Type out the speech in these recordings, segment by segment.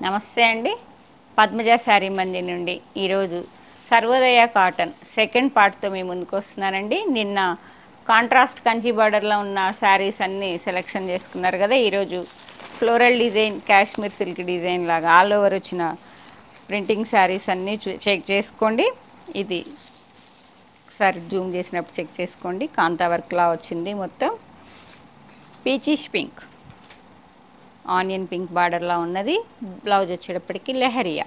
నమస్తే అండి. పద్మజ శారీ మంది నుండి ఈరోజు సర్వోదయ కాటన్ సెకండ్ పార్ట్తో మీ ముందుకు వస్తున్నానండి. నిన్న కాంట్రాస్ట్ కంచి బార్డర్లో ఉన్న శారీస్ అన్నీ సెలెక్షన్ చేసుకున్నారు కదా. ఈరోజు floral design, Kashmir silk design లాగా ఆల్ ఓవర్ వచ్చిన ప్రింటింగ్ శారీస్ అన్నీ చెక్ చేసుకోండి. ఇది ఒకసారి జూమ్ చేసినప్పుడు చెక్ చేసుకోండి. కాంతా వర్క్లా వచ్చింది. మొత్తం పీచిష్ పింక్, ఆనియన్ పింక్ బార్డర్లా ఉన్నది. బ్లౌజ్ వచ్చేటప్పటికి లెహరియా,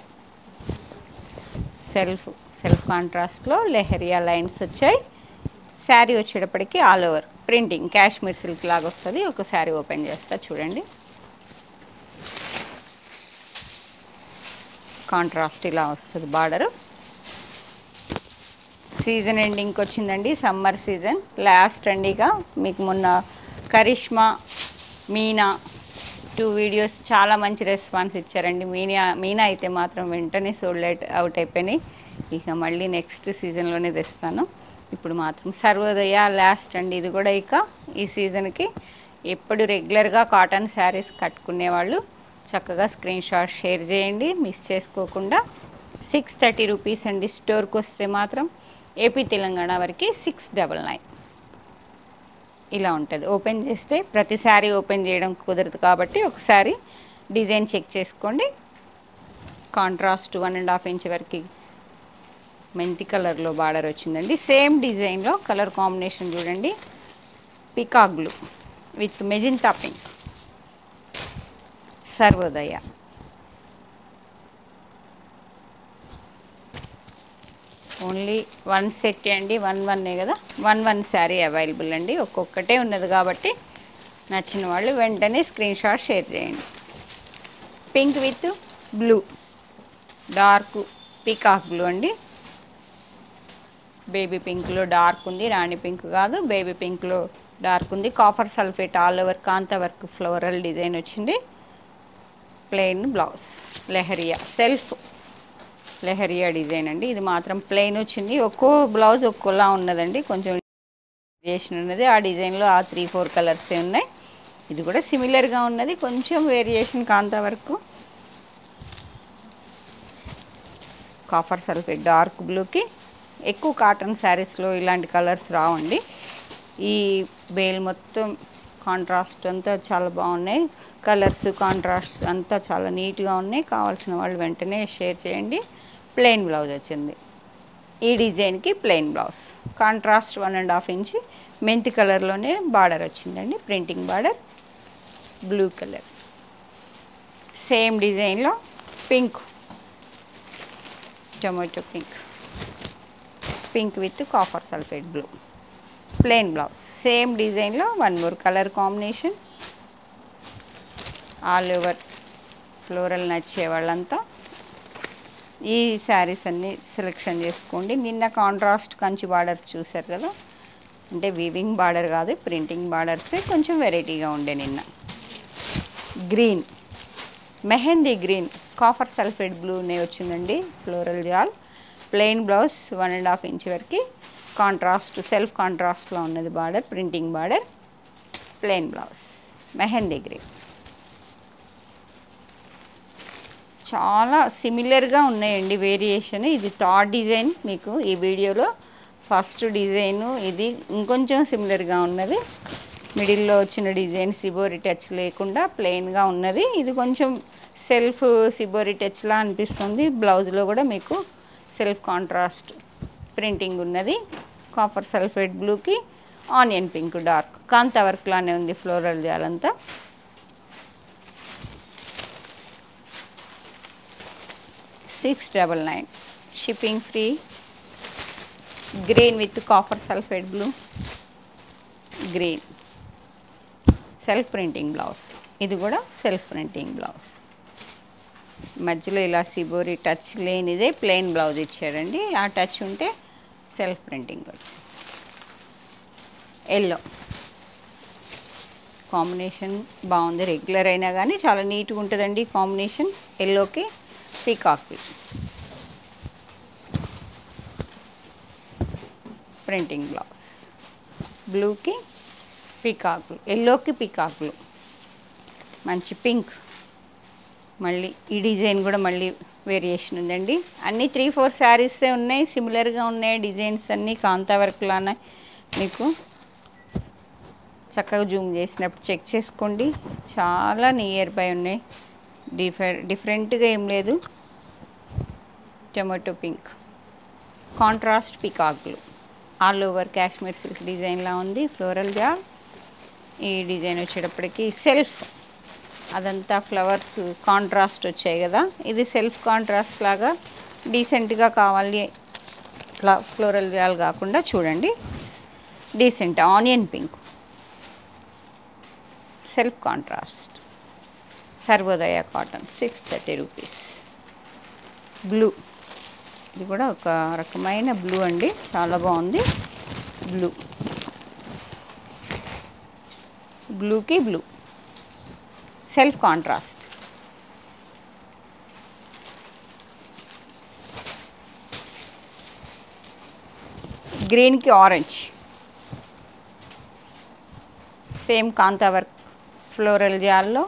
సెల్ఫ్ కాంట్రాస్ట్లో లెహరియా లైన్స్ వచ్చాయి. శారీ వచ్చేటప్పటికి all over printing Kashmir silk లాగా వస్తుంది. ఒక శారీ ఓపెన్ చేస్తా చూడండి. కాంట్రాస్ట్ ఇలా వస్తుంది బార్డరు. సీజన్ ఎండింగ్కి వచ్చిందండి, సమ్మర్ సీజన్ లాస్ట్ అండిగా. మీకు మొన్న కరిష్మా, మీనా 2 వీడియోస్ చాలా మంచి రెస్పాన్స్ ఇచ్చారండి. మీనా అయితే మాత్రం వెంటనే సోల్డ్ అవుట్ అయిపోయినాయి. ఇక మళ్ళీ నెక్స్ట్ సీజన్లోనే తెస్తాను. ఇప్పుడు మాత్రం సర్వోదయ లాస్ట్ అండి. ఇది కూడా ఇక ఈ సీజన్కి ఎప్పుడు రెగ్యులర్గా కాటన్ శారీస్ కట్టుకునేవాళ్ళు చక్కగా స్క్రీన్ షాట్ షేర్ చేయండి, మిస్ చేసుకోకుండా. 630 రూపీస్ అండి. స్టోర్కి వస్తే మాత్రం ఏపీ తెలంగాణ వరకు 699 ఇలా ఉంటుంది. ఓపెన్ చేస్తే ప్రతిసారి ఓపెన్ చేయడం కుదరదు కాబట్టి ఒకసారి డిజైన్ చెక్ చేసుకోండి. కాంట్రాస్ట్ 1.5 ఇంచ్ వరకు మెంతి కలర్లో బార్డర్ వచ్చిందండి. సేమ్ డిజైన్లో కలర్ కాంబినేషన్ చూడండి. Peacock blue with magenta pink. Sarvodaya only 1 set అండి. 1 కదా, 1 శారీ అవైలబుల్ అండి. ఒక్కొక్కటే ఉన్నది కాబట్టి నచ్చిన వాళ్ళు వెంటనే స్క్రీన్ షాట్ షేర్ చేయండి. Pink with blue, dark peacock blue అండి. బేబీ పింక్లో డార్క్ ఉంది, రాణి పింక్ కాదు, బేబీ పింక్లో డార్క్ ఉంది. Copper sulphate all over kantha work floral design వచ్చింది. Plain blouse, leheriya self leheriya design అండి. ఇది మాత్రం ప్లెయిన్ వచ్చింది. ఒక్కో బ్లౌజ్ ఒక్కోలా ఉన్నదండి, కొంచెం వేరియేషన్ ఉన్నది. ఆ డిజైన్లో ఆ 3-4 కలర్సే ఉన్నాయి. ఇది కూడా సిమిలర్గా ఉన్నది, కొంచెం వేరియేషన్ కాంతా వరకు. కాపర్ సల్ఫేట్ డార్క్ బ్లూకి ఎక్కువ కాటన్ శారీస్లో ఇలాంటి కలర్స్ రావండి. ఈ బేల్ మొత్తం కాంట్రాస్ట్ అంతా చాలా బాగున్నాయి. కలర్స్ కాంట్రాస్ట్ అంతా చాలా నీట్గా ఉన్నాయి. కావాల్సిన వాళ్ళు వెంటనే షేర్ చేయండి. ప్లెయిన్ బ్లౌజ్ వచ్చింది. ఈ డిజైన్కి ప్లెయిన్ బ్లౌజ్, కాంట్రాస్ట్ 1.5 ఇంచ్ మెంతి కలర్లోనే బార్డర్ వచ్చిందండి. Printing border blue colour. Same డిజైన్లో pink, tomato pink, pink with copper sulphate blue. Plain blouse same డిజైన్లో 1 more colour combination. All over floral నచ్చే వాళ్ళంతా ఈ శారీస్ అన్నీ సెలెక్షన్ చేసుకోండి. నిన్న కాంట్రాస్ట్ కంచి బార్డర్స్ చూసారు కదా, అంటే వీవింగ్ బార్డర్ కాదు, ప్రింటింగ్ బార్డర్సే కొంచెం వెరైటీగా ఉండే. నిన్న green, mehndi green, copper sulphate బ్లూనే వచ్చిందండి. Floral jaal, plain blouse 1.5 inch వరకు కాంట్రాస్ట్ సెల్ఫ్ కాంట్రాస్ట్లో ఉన్నది border, printing border. Plain blouse mehndi green. చాలా సిమిలర్గా ఉన్నాయండి వేరియేషన్. ఇది థర్డ్ డిజైన్ మీకు ఈ వీడియోలో. ఫస్ట్ డిజైను ఇది ఇంకొంచెం సిమిలర్గా ఉన్నది. మిడిల్లో వచ్చిన డిజైన్ సిబోరి టచ్ లేకుండా ప్లెయిన్గా ఉన్నది. ఇది కొంచెం సెల్ఫ్ సిబోరి టచ్లా అనిపిస్తుంది. బ్లౌజ్లో కూడా మీకు సెల్ఫ్ కాంట్రాస్ట్ ప్రింటింగ్ ఉన్నది. కాపర్ సల్ఫేట్ బ్లూకి ఆనియన్ పింక్ డార్క్ కాంతా వర్క్లానే ఉంది ఫ్లోరల్ జాలంతా. $699 shipping free. Green with copper sulphate blue, green self printing blouse. ఇది కూడా సెల్ఫ్ ప్రింటింగ్ బ్లౌజ్. మధ్యలో ఇలా సిబోరి టచ్ లేనిదే ప్లెయిన్ బ్లౌజ్ ఇచ్చారండి. ఆ టచ్ ఉంటే సెల్ఫ్ ప్రింటింగ్ వచ్చింది. ఎల్లో కాంబినేషన్ బాగుంది. రెగ్యులర్ అయినా కానీ చాలా నీట్గా ఉంటుందండి కాంబినేషన్. ఎల్లోకి పీకాక్ ప్రింటింగ్ బ్లౌజ్, బ్లూకి పీకాక్ బ్లూ, ఎల్లోకి పీకాక్ బ్లూ, మంచి పింక్, మళ్ళీ ఈ డిజైన్ కూడా మళ్ళీ వేరియేషన్ ఉందండి. అన్నీ 3-4 శారీసే ఉన్నాయి, సిమిలర్గా ఉన్నాయి డిజైన్స్ అన్నీ కాంతా వర్క్ లానే. మీకు చక్కగా జూమ్ చేసినప్పుడు చెక్ చేసుకోండి, చాలా నియర్ బై ఉన్నాయి. డిఫరెంట్గా ఏం లేదు. టొమాటో పింక్, కాంట్రాస్ట్ పికాక్లు, ఆల్ ఓవర్ కాశ్మీర్ సిల్క్ డిజైన్లా ఉంది. ఫ్లోరల్ జాల్. ఈ డిజైన్ వచ్చేటప్పటికి సెల్ఫ్, అదంతా ఫ్లవర్స్ కాంట్రాస్ట్ వచ్చాయి కదా, ఇది సెల్ఫ్ కాంట్రాస్ట్ లాగా డీసెంట్గా కావాలి. ఇట్లా ఫ్లోరల్ జాల్ కాకుండా చూడండి decent. Onion pink, self contrast. Sarvodaya cotton 630 rupees. Blue, ఇది కూడా ఒక రకమైన బ్లూ అండి, చాలా బాగుంది. బ్లూ, బ్లూకి బ్లూ, సెల్ఫ్ కాంట్రాస్ట్. గ్రీన్కి orange, same kantha work floral జాల్లో.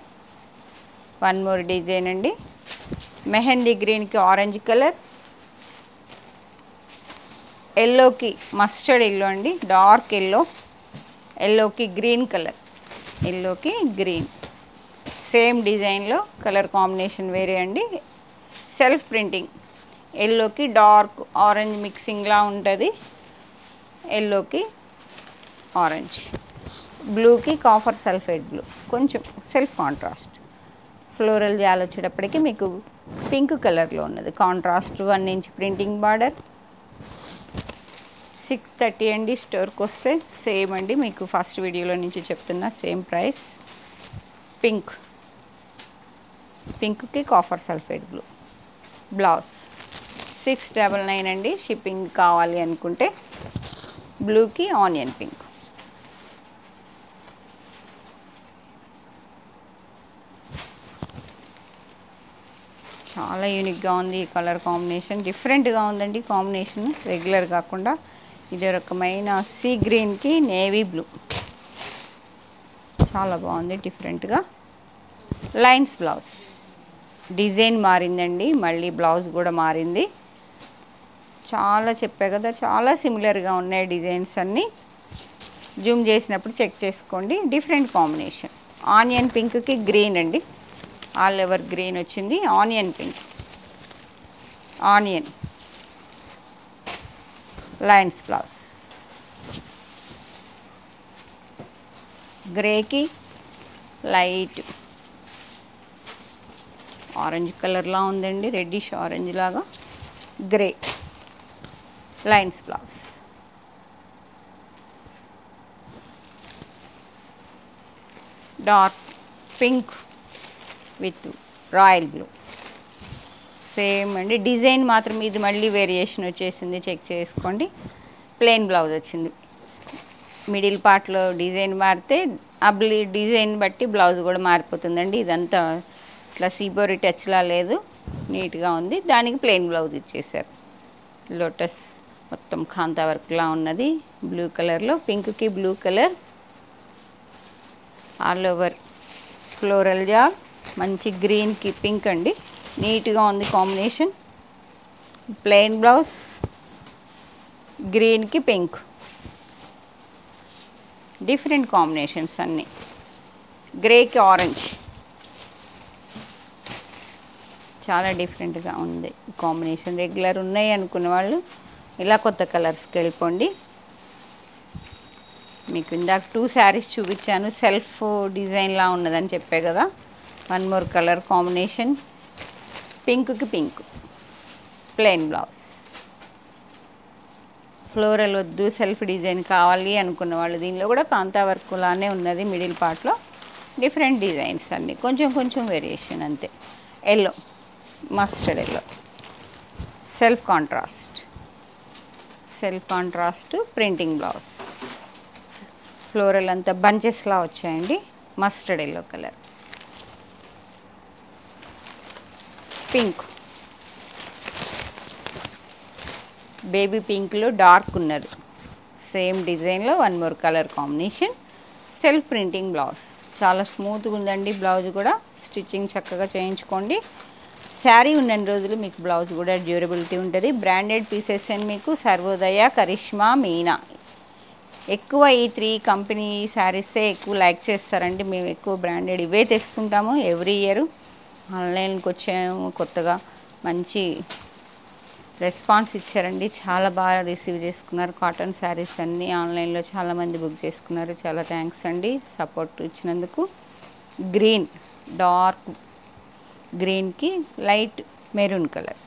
వన్ మోర్ డిజైన్ అండి. మెహందీ గ్రీన్కి ఆరెంజ్ కలర్, ఎల్లోకి మస్టర్డ్ ఎల్లో అండి, డార్క్ ఎల్లో. ఎల్లోకి గ్రీన్ కలర్, ఎల్లోకి గ్రీన్, సేమ్ డిజైన్లో కలర్ కాంబినేషన్ వేరే అండి. సెల్ఫ్ ప్రింటింగ్, ఎల్లోకి డార్క్ ఆరెంజ్ మిక్సింగ్లా ఉంటుంది, ఎల్లోకి ఆరెంజ్. బ్లూకి కాఫర్ సల్ఫేట్ బ్లూ, కొంచెం సెల్ఫ్ కాంట్రాస్ట్. ఫ్లోరల్ జాల్ వచ్చేటప్పటికి మీకు పింక్ కలర్లో ఉన్నది, కాంట్రాస్ట్ 1 ఇంచ్ ప్రింటింగ్ బార్డర్. 630 అండి. స్టోర్కి వస్తే సేమ్ అండి, మీకు ఫస్ట్ వీడియోలో నుంచి చెప్తున్నా సేమ్ ప్రైస్. పింక్, పింక్కి కాఫర్ సల్ఫేట్ బ్లూ. బ్లౌజ్ 699 అండి. షిప్పింగ్ కావాలి అనుకుంటే. బ్లూకి ఆనియన్ పింక్. చాలా యూనిక్గా ఉంది ఈ కలర్ కాంబినేషన్, డిఫరెంట్గా ఉందండి కాంబినేషన్, రెగ్యులర్ కాకుండా. ఇది రకమైన సీ గ్రీన్కి నేవీ బ్లూ, చాలా బాగుంది డిఫరెంట్గా. లైన్స్ బ్లౌజ్, డిజైన్ మారిందండి, మళ్ళీ బ్లౌజ్ కూడా మారింది. చాలా చెప్పా కదా, చాలా సిమిలర్గా ఉన్నాయి డిజైన్స్ అన్నీ. జూమ్ చేసినప్పుడు చెక్ చేసుకోండి. Different combination. ఆనియన్ పింక్కి గ్రీన్ అండి, ఆల్ ఓవర్ గ్రీన్ వచ్చింది. Onion pink, onion lines blouse. గ్రేకి లైట్ ఆరెంజ్ కలర్లా ఉందండి, రెడ్డిష్ ఆరెంజ్ లాగా. Grey lines blouse. Dark pink with royal blue, same అండి. డిజైన్ మాత్రం ఇది మళ్ళీ వేరియేషన్ వచ్చేసింది, చెక్ చేసుకోండి. ప్లెయిన్ బ్లౌజ్ వచ్చింది. మిడిల్ పార్ట్లో డిజైన్ మారితే ఆ డిజైన్ బట్టి బ్లౌజ్ కూడా మారిపోతుందండి. ఇదంతా ఇట్లా సీబోరి టచ్లా లేదు, నీట్గా ఉంది. దానికి ప్లెయిన్ బ్లౌజ్ ఇచ్చేసారు. లోటస్ మొత్తం కాంతా వర్క్లా ఉన్నది, బ్లూ కలర్లో. పింక్కి blue colour, all over floral jaal. మంచి గ్రీన్కి పింక్ అండి, నీట్గా ఉంది కాంబినేషన్. ప్లెయిన్ బ్లౌజ్, గ్రీన్కి పింక్, డిఫరెంట్ కాంబినేషన్స్ అన్నీ. గ్రేకి ఆరెంజ్, చాలా డిఫరెంట్గా ఉంది కాంబినేషన్. రెగ్యులర్ ఉన్నాయి అనుకున్న వాళ్ళు ఇలా కొత్త కలర్స్కి వెళ్ళిపోండి. మీకు ఇందాక 2 శారీస్ చూపించాను, సెల్ఫ్ డిజైన్లా ఉన్నదని చెప్పే కదా. One more colour combination. పింక్కి పింక్, ప్లెయిన్ బ్లౌజ్. ఫ్లోరల్ వద్దు, సెల్ఫ్ డిజైన్ కావాలి అనుకున్న వాళ్ళు దీనిలో కూడా కాంతా వర్క్ లానే ఉన్నది. మిడిల్ పార్ట్లో డిఫరెంట్ డిజైన్స్ అన్నీ, కొంచెం కొంచెం వేరియేషన్ అంతే. Yellow, mustard yellow, self contrast. Self contrast printing blouse. Floral అంతా బంచెస్లా వచ్చాయండి. Mustard yellow colour. Pink, baby పింక్లో డార్క్ ఉన్నది, సేమ్ డిజైన్లో one more colour combination. Self printing blouse, చాలా స్మూత్గా ఉందండి బ్లౌజ్ కూడా. స్టిచ్చింగ్ చక్కగా చేయించుకోండి. శారీ ఉన్నన్ని రోజులు మీకు బ్లౌజ్ కూడా డ్యూరబిలిటీ ఉంటుంది. బ్రాండెడ్ పీసెస్ అని మీకు సర్వోదయ, కరిష్మా, మీనా ఎక్కువ ఈ 3 కంపెనీ శారీసే ఎక్కువ లైక్ చేస్తారండి. మేము ఎక్కువ బ్రాండెడ్ ఇవే తెస్తుంటాము ఎవ్రీ ఇయర్. ఆన్లైన్కి వచ్చాము కొత్తగా, మంచి రెస్పాన్స్ ఇచ్చారండి. చాలా బాగా రిసీవ్ చేసుకున్నారు. కాటన్ శారీస్ అన్నీ ఆన్లైన్లో చాలామంది బుక్ చేసుకున్నారు. చాలా థ్యాంక్స్ అండి సపోర్ట్ ఇచ్చినందుకు. గ్రీన్, డార్క్ గ్రీన్కి లైట్ మెరూన్ కలర్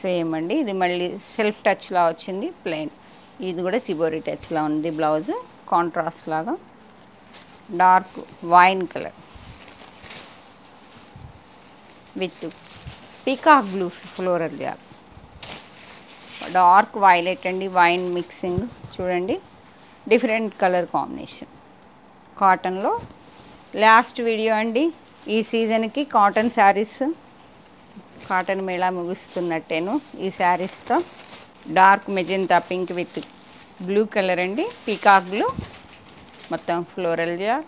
సేమ్ అండి. ఇది మళ్ళీ సెల్ఫ్ టచ్లా వచ్చింది ప్లెయిన్. ఇది కూడా సిబోరి టచ్లా ఉంది బ్లౌజు, కాంట్రాస్ట్ లాగా. Dark wine colour with peacock blue floral jaal. Dark violet అండి, వైన్ మిక్సింగ్ చూడండి. Different colour combination. కాటన్లో లాస్ట్ వీడియో అండి ఈ సీజన్కి. కాటన్ శారీస్, కాటన్ మేళా ముగుస్తున్నట్టేను ఈ శారీస్తో. Dark magenta pink with blue colour అండి, పీకాక్ బ్లూ. మొత్తం floral jaal,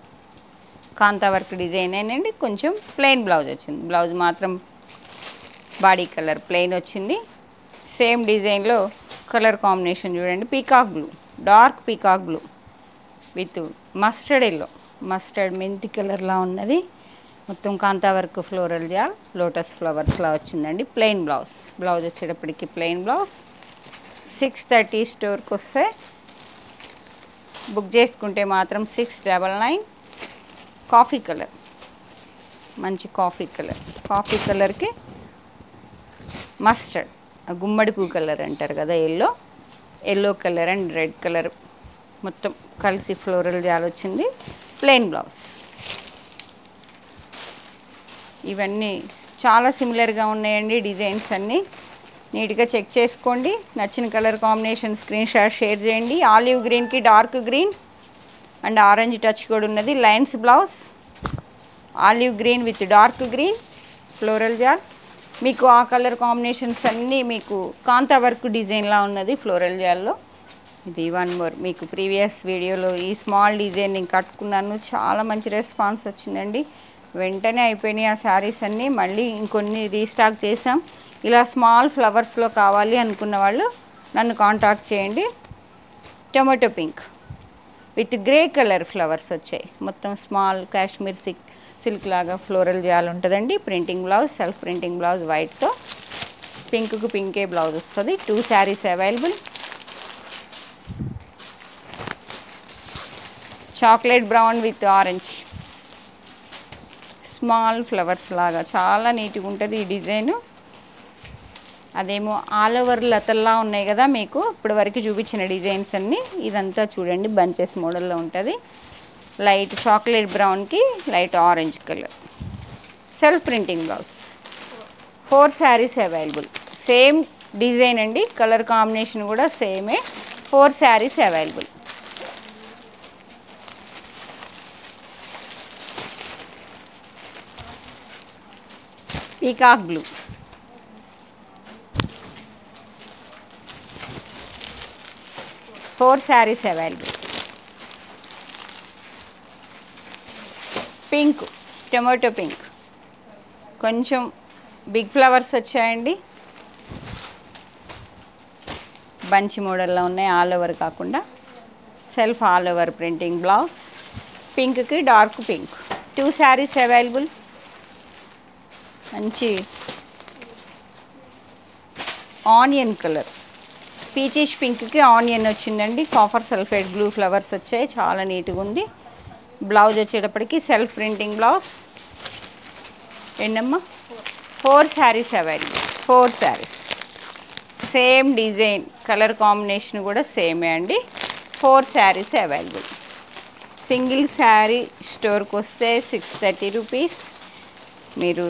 kantha work design అయినండి. కొంచెం ప్లెయిన్ బ్లౌజ్ వచ్చింది. బ్లౌజ్ మాత్రం బాడీ కలర్ ప్లెయిన్ వచ్చింది. సేమ్ డిజైన్లో కలర్ కాంబినేషన్ చూడండి. Peacock blue, dark peacock blue with mustard yellow, mustard మెంతి కలర్లా ఉన్నది. మొత్తం కాంతా వర్క్ ఫ్లోరల్ జాల్, లోటస్ ఫ్లవర్స్లా వచ్చిందండి. Plain blouse. బ్లౌజ్ వచ్చేటప్పటికి ప్లెయిన్ బ్లౌజ్. 6:30 స్టోర్కి వస్తే బుక్ చేసుకుంటే మాత్రం 699. కాఫీ కలర్, మంచి కాఫీ కలర్. కాఫీ కలర్కి మస్టర్డ్, గుమ్మడి పువ్వు కలర్ అంటారు కదా, yellow colour and red colour మొత్తం కలిసి ఫ్లోరల్ జాల్ వచ్చింది. Plain blouse. ఇవన్నీ చాలా సిమిలర్గా ఉన్నాయండి డిజైన్స్ అన్నీ. నీట్గా చెక్ చేసుకోండి. నచ్చిన colour combination screenshot share చేయండి. ఆలివ్ గ్రీన్కి dark green and orange touch కూడా ఉన్నది. Lines blouse, olive green with dark green floral jaal. మీకు ఆ కలర్ కాంబినేషన్స్ అన్నీ మీకు కాంతా వర్క్ డిజైన్లా ఉన్నది ఫ్లోరల్ జాల్లో. ఇది వన్ మోర్. మీకు ప్రీవియస్ వీడియోలో ఈ స్మాల్ డిజైన్ నేను కట్టుకున్నాను. చాలా మంచి రెస్పాన్స్ వచ్చిందండి. వెంటనే అయిపోయినాయి ఆ శారీస్ అన్నీ. మళ్ళీ ఇంకొన్ని రీస్టాక్ చేసాం. ఇలా స్మాల్ ఫ్లవర్స్లో కావాలి అనుకున్న వాళ్ళు నన్ను కాంటాక్ట్ చేయండి. Tomato pink with grey colour flowers వచ్చాయి. మొత్తం స్మాల్ కాశ్మీర్ సిల్క్ లాగా ఫ్లోరల్ జాల్ ఉంటుందండి. Printing blouse, self printing blouse వైట్తో. పింక్కు పింకే బ్లౌజ్ వస్తుంది. 2 saris available. Chocolate brown with orange, small flowers లాగా చాలా నీట్గా ఉంటుంది ఈ డిజైను. అదేమో ఆల్ ఓవర్ లతల్లా ఉన్నాయి కదా మీకు ఇప్పటి వరకు చూపించిన డిజైన్స్ అన్నీ. ఇదంతా చూడండి బంచెస్ మోడల్లో ఉంటుంది. లైట్ చాక్లెట్ బ్రౌన్కి light orange colour. Self printing blouse. 4 saris available. Same design అండి, కలర్ కాంబినేషన్ కూడా సేమే. 4 saris available. Peacock blue, four saris available. Pink, tomato pink, కొంచెం బిగ్ ఫ్లవర్స్ వచ్చాయండి. బంచి మోడల్లో ఉన్నాయి, ఆల్ ఓవర్ కాకుండా. Self all over printing blouse. పింక్కి డార్క్ పింక్. 2 శారీస్ అవైలబుల్. మంచి ఆనియన్ కలర్, పీచిష్ పింక్కి ఆనియన్ వచ్చిందండి. కాపర్ సల్ఫేట్ బ్లూ ఫ్లవర్స్ వచ్చాయి, చాలా నీట్గా ఉంది. బ్లౌజ్ వచ్చేటప్పటికి సెల్ఫ్ ప్రింటింగ్ బ్లౌజ్. ఏంటమ్మా 4 saris available. 4 saris same design, colour combination కూడా సేమే అండి. 4 శారీస్ అవైలబుల్. సింగిల్ శారీ స్టోర్కి వస్తే 630 రూపీస్. మీరు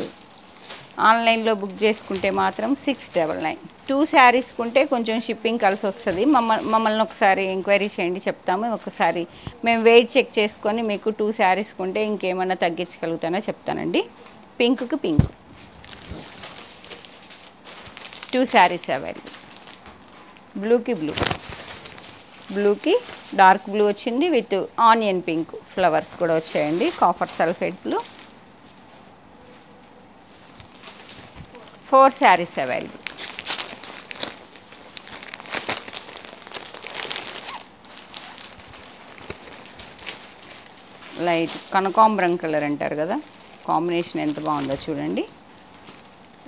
ఆన్లైన్లో బుక్ చేసుకుంటే మాత్రం 699. 2 శారీస్ కొంటే కొంచెం షిప్పింగ్ కలిసి వస్తుంది. మమ్మల్ని ఒకసారి ఎంక్వైరీ చేయండి, చెప్తాము. ఒకసారి మేము వెయిట్ చెక్ చేసుకొని మీకు 2 శారీస్ కొంటే ఇంకేమన్నా తగ్గించగలుగుతానో చెప్తానండి. పింక్కి పింక్. 2 శారీస్ అవైలబుల్. బ్లూకి బ్లూ. బ్లూకి డార్క్ బ్లూ వచ్చింది విత్ ఆనియన్ పింక్ ఫ్లవర్స్ కూడా వచ్చాయండి. Copper sulphate blue. 4 saris available. Light కనకాంబరం కలర్ అంటారు కదా, కాంబినేషన్ ఎంత బాగుందో చూడండి.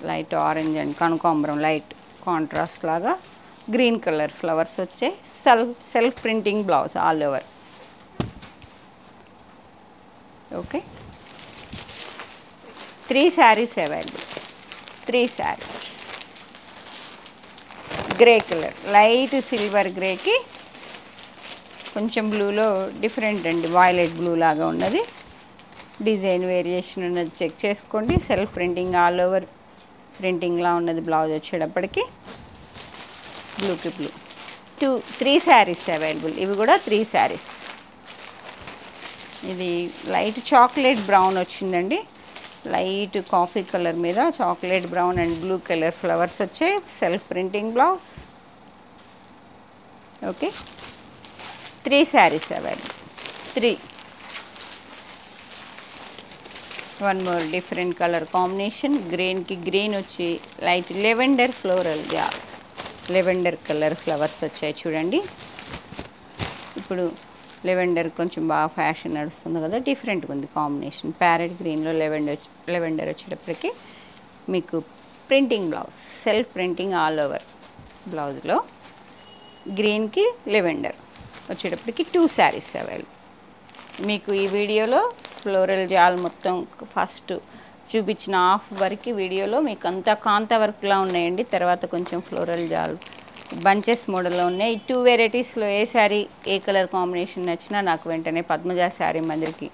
లైట్ ఆరెంజ్ అండ్ కనకాంబరం లైట్ కాంట్రాస్ట్ లాగా గ్రీన్ కలర్ ఫ్లవర్స్ వచ్చాయి. Self printing blouse all over. Okay, 3 saris available. 3 saris. Grey colour light silver గ్రేకి కొంచెం బ్లూలో డిఫరెంట్ అండి, వాయిలెట్ బ్లూ లాగా ఉన్నది. డిజైన్ వేరియేషన్ ఉన్నది, చెక్ చేసుకోండి. సెల్ఫ్ ప్రింటింగ్ ఆల్ ఓవర్ ప్రింటింగ్లా ఉన్నది బ్లౌజ్ వచ్చేటప్పటికి. బ్లూకి బ్లూ. 3 శారీస్ అవైలబుల్. ఇవి కూడా 3 శారీస్. ఇది లైట్ చాక్లెట్ బ్రౌన్ వచ్చిందండి. లైట్ కాఫీ కలర్ మీద chocolate brown and blue colour flowers వచ్చాయి. Self printing blouse. Okay, 3 saris available. 3. One more different colour combination. గ్రీన్కి గ్రీన్ వచ్చి light lavender floral, lavender colour flowers వచ్చాయి చూడండి. ఇప్పుడు లెవెండర్ కొంచెం బాగా ఫ్యాషన్ నడుస్తుంది కదా, డిఫరెంట్గా ఉంది కాంబినేషన్. ప్యారెట్ గ్రీన్లో లెవెండర్ వచ్చేటప్పటికి మీకు printing blouse, self printing all over బ్లౌజ్లో గ్రీన్కి లెవెండర్ వచ్చేటప్పటికి 2 శారీస్ అవైలబుల్. మీకు ఈ వీడియోలో ఫ్లోరల్ జాల్ మొత్తం ఫస్ట్ చూపించిన హాఫ్ వరకు వీడియోలో మీకు అంతా కాంతా వర్క్లా ఉన్నాయండి. తర్వాత కొంచెం ఫ్లోరల్ జాల్ బంచెస్ మోడల్లో ఉన్నాయి. 2 వెరైటీస్లో ఏ శారీ ఏ కలర్ కాంబినేషన్ నచ్చినా నాకు వెంటనే పద్మజ శారీ మందిరికి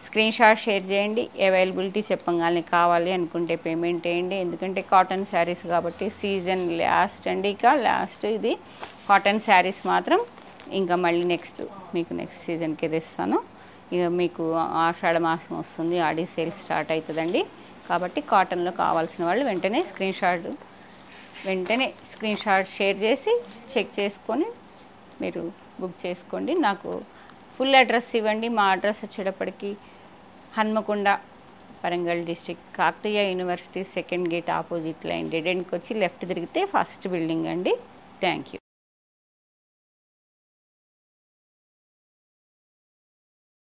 స్క్రీన్ షాట్ షేర్ చేయండి. అవైలబిలిటీ చెప్పగానే కావాలి అనుకుంటే పేమెంట్ చేయండి. ఎందుకంటే కాటన్ శారీస్ కాబట్టి సీజన్ లాస్ట్ అండి. ఇక లాస్ట్ ఇది కాటన్ శారీస్ మాత్రం ఇంకా మళ్ళీ నెక్స్ట్ సీజన్కి తెస్తాను. ఇక మీకు ఆషాఢ మాసం వస్తుంది, ఆడి సేల్ స్టార్ట్ అవుతుందండి. కాబట్టి కాటన్లో కావాల్సిన వాళ్ళు వెంటనే స్క్రీన్ షాట్ షేర్ చేసి చెక్ చేసుకొని మీరు బుక్ చేసుకోండి. నాకు ఫుల్ అడ్రస్ ఇవ్వండి. మా అడ్రస్ వచ్చేటప్పటికి Hanmakonda, Warangal district, Kakatiya university 2nd gate opposite line dead ఎండ్కి వచ్చి లెఫ్ట్ తిరిగితే ఫస్ట్ బిల్డింగ్ అండి. Thank you.